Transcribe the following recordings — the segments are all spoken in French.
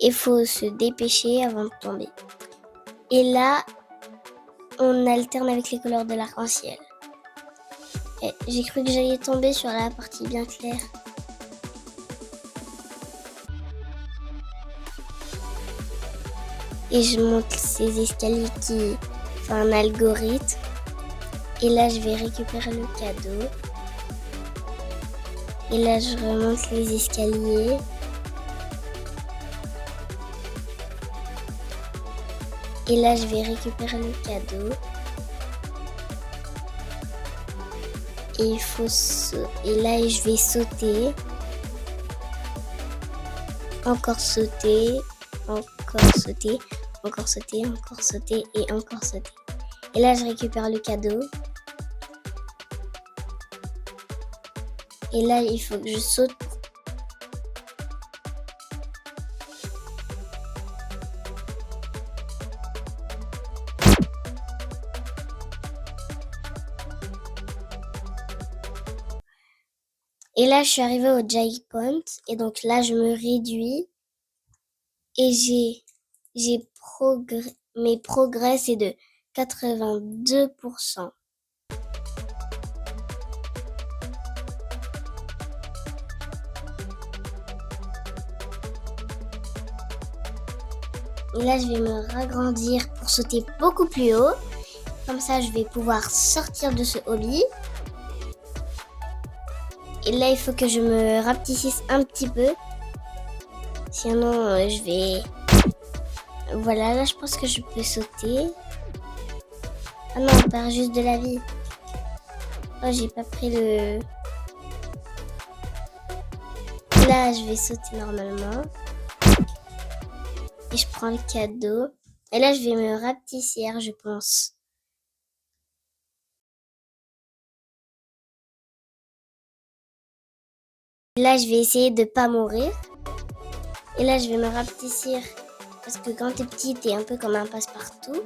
Il faut se dépêcher avant de tomber. Et là, on alterne avec les couleurs de l'arc-en-ciel. Et j'ai cru que j'allais tomber sur la partie bien claire. Et je monte ces escaliers qui font un algorithme. Et là, je vais récupérer le cadeau. Et là, je remonte les escaliers. Et là, je vais récupérer le cadeau. Et là, je vais sauter. Encore sauter. Encore sauter. Encore sauter. Encore sauter. Et encore sauter. Et là, je récupère le cadeau. Et là, il faut que je saute. Et là, je suis arrivée au checkpoint. Et donc là, je me réduis. Et mes progrès, c'est de 82%. Et là, je vais me ragrandir pour sauter beaucoup plus haut. Comme ça, je vais pouvoir sortir de ce hobby. Et là, il faut que je me rapetississe un petit peu. Sinon, je vais... Voilà, là, je pense que je peux sauter. Ah non, on perd juste de la vie. Oh, j'ai pas pris le... Là, je vais sauter normalement. Et je prends le cadeau. Et là, je vais me rapetisser, je pense. Là, je vais essayer de pas mourir. Et là, je vais me rapetisser. Parce que quand t'es petit, t'es un peu comme un passe-partout.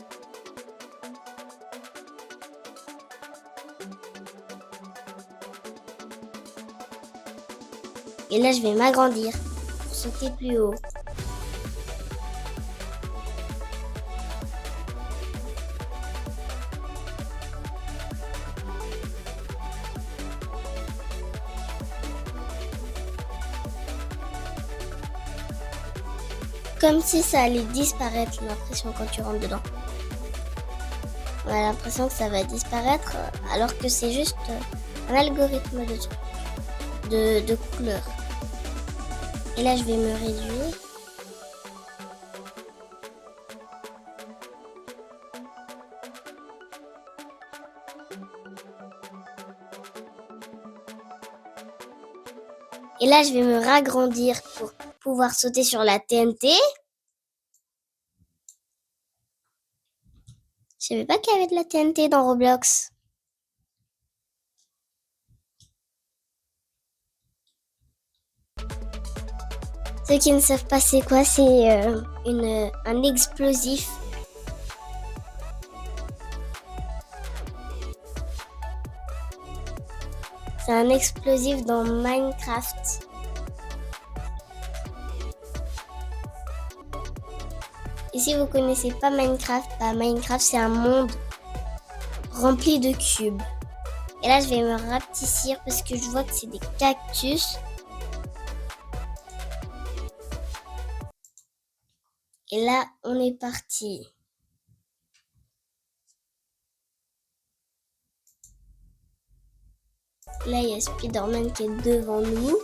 Et là, je vais m'agrandir pour sauter plus haut. Comme si ça allait disparaître, j'ai l'impression, quand tu rentres dedans. On a l'impression que ça va disparaître, alors que c'est juste un algorithme de couleurs. Et là, je vais me réduire. Et là, je vais me ragrandir pour pouvoir sauter sur la TNT. Je savais pas qu'il y avait de la TNT dans Roblox. Ceux qui ne savent pas c'est quoi, c'est un explosif. C'est un explosif dans Minecraft. Et si vous connaissez pas Minecraft, Minecraft c'est un monde rempli de cubes. Et là je vais me rapetissir parce que je vois que c'est des cactus. Et là on est parti. Là il y a Spider-Man qui est devant nous.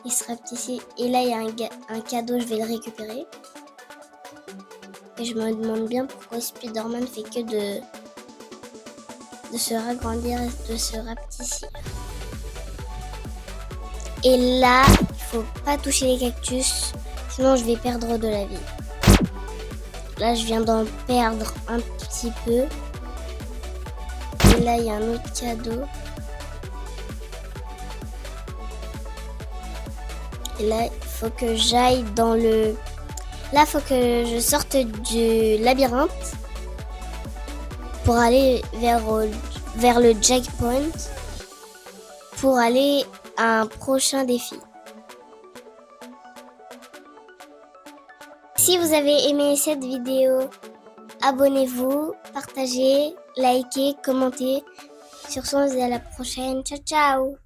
Il se rapetissit. Et là il y a un cadeau, je vais le récupérer. Et je me demande bien pourquoi Spider-Man fait que de se ragrandir et de se rapetisser. Et là, il faut pas toucher les cactus, sinon je vais perdre de la vie. Là, je viens d'en perdre un petit peu. Et là, il y a un autre cadeau. Et là, il faut que j'aille dans le... Là, il faut que je sorte du labyrinthe pour aller vers le checkpoint pour aller à un prochain défi. Si vous avez aimé cette vidéo, abonnez-vous, partagez, likez, commentez. Sur ce, on se dit à la prochaine. Ciao, ciao!